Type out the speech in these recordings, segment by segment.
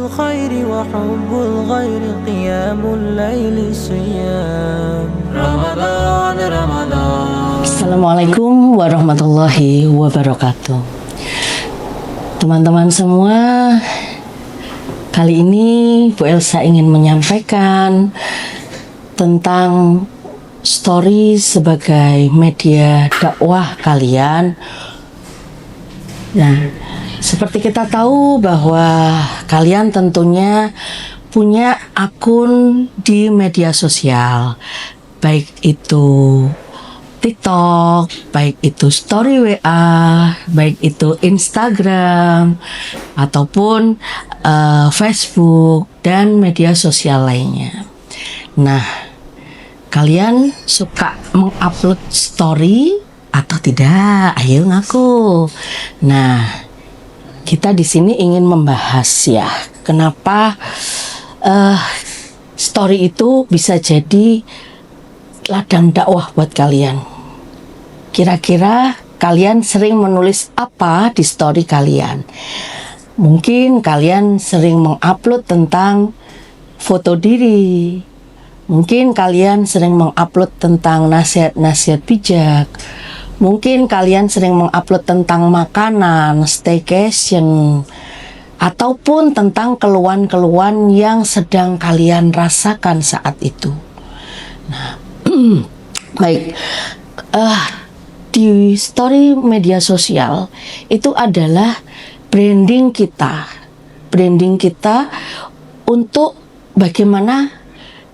الخير وحب الغير قيام الليل صيام رمضان رمضان. Assalamualaikum warahmatullahi wabarakatuh. Teman-teman semua, kali ini Bu Elsa ingin menyampaikan tentang story sebagai media dakwah kalian. Nah, seperti kita tahu bahwa kalian tentunya punya akun di media sosial, baik itu TikTok, baik itu story WA, baik itu Instagram, ataupun Facebook dan media sosial lainnya. Nah, kalian suka mengupload story atau tidak? Ayo ngaku. Nah, kita di sini ingin membahas ya, kenapa story itu bisa jadi ladang dakwah buat kalian. Kira-kira kalian sering menulis apa di story kalian? Mungkin kalian sering mengupload tentang foto diri. Mungkin kalian sering mengupload tentang nasihat-nasihat bijak. Mungkin kalian sering mengupload tentang makanan, staycation, ataupun tentang keluhan-keluhan yang sedang kalian rasakan saat itu. Nah, baik, di story media sosial itu adalah branding kita untuk bagaimana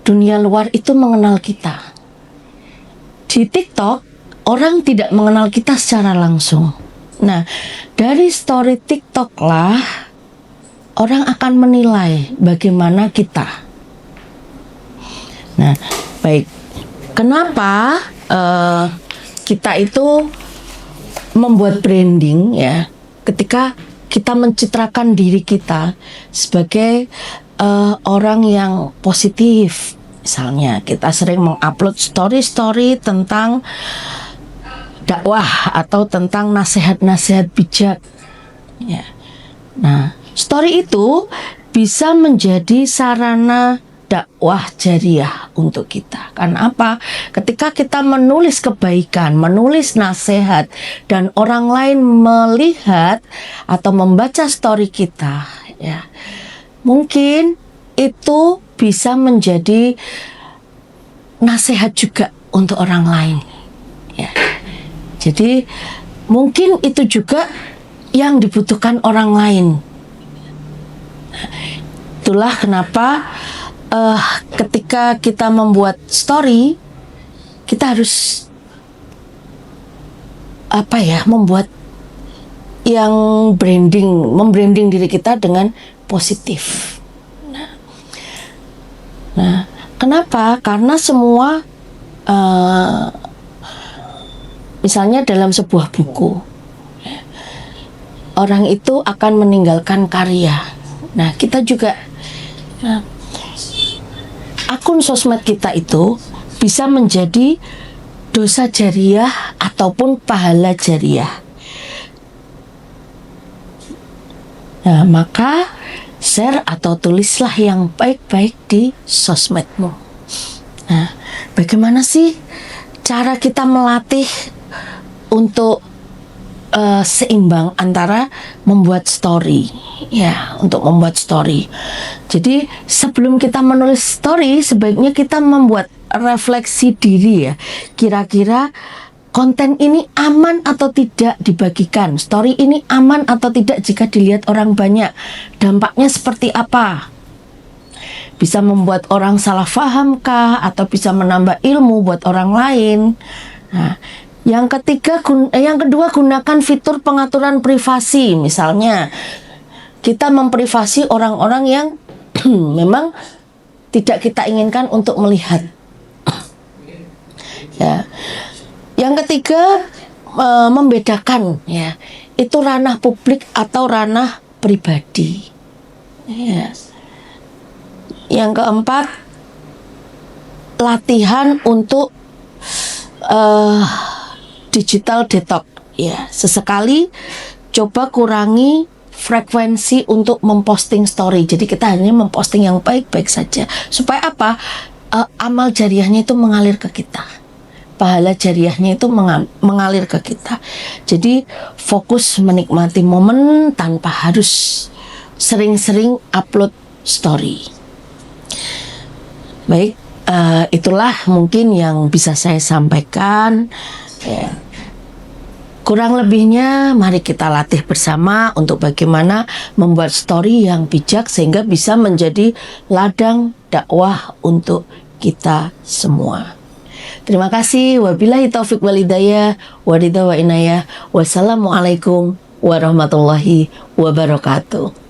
dunia luar itu mengenal kita. Di TikTok, orang tidak mengenal kita secara langsung. Nah, dari story TikTok lah orang akan menilai bagaimana kita. Nah, baik. Kenapa kita itu membuat branding ya? Ketika kita mencitrakan diri kita sebagai orang yang positif, misalnya kita sering mengupload story tentang dakwah atau tentang nasihat-nasihat bijak ya. Nah, story itu bisa menjadi sarana dakwah jariah untuk kita. Karena apa? Ketika kita menulis kebaikan, menulis nasihat, dan orang lain melihat atau membaca story kita ya, mungkin itu bisa menjadi nasihat juga untuk orang lain ya. Jadi mungkin itu juga yang dibutuhkan orang lain. Itulah kenapa ketika kita membuat story, kita harus membuat yang membranding diri kita dengan positif. Nah, kenapa? Karena semua misalnya dalam sebuah buku, orang itu akan meninggalkan karya. Nah, kita juga akun sosmed kita itu bisa menjadi dosa jariah ataupun pahala jariah. Nah, maka share atau tulislah yang baik-baik di sosmedmu. Nah, bagaimana sih cara kita melatih untuk seimbang antara membuat story ya, untuk membuat story. Jadi sebelum kita menulis story, sebaiknya kita membuat refleksi diri ya. Kira-kira konten ini aman atau tidak dibagikan? Story ini aman atau tidak jika dilihat orang banyak? Dampaknya seperti apa? Bisa membuat orang salah paham kah? Atau bisa menambah ilmu buat orang lain? Nah, yang kedua, gunakan fitur pengaturan privasi. Misalnya, kita memprivasi orang-orang yang memang tidak kita inginkan untuk melihat. Ya. Yang ketiga, membedakan ya, itu ranah publik atau ranah pribadi. Ya. Yang keempat, latihan untuk digital detox ya. Sesekali coba kurangi frekuensi untuk memposting story. Jadi kita hanya memposting yang baik-baik saja. Supaya apa? Amal jariahnya itu mengalir ke kita. Pahala jariahnya itu mengalir ke kita. Jadi fokus menikmati momen tanpa harus sering-sering upload story. Baik, itulah mungkin yang bisa saya sampaikan. Ya. Kurang lebihnya mari kita latih bersama untuk bagaimana membuat story yang bijak sehingga bisa menjadi ladang dakwah untuk kita semua. Terima kasih. Wabillahi taufik wal hidayah wa ridha wa inayah. Wassalamualaikum warahmatullahi wabarakatuh.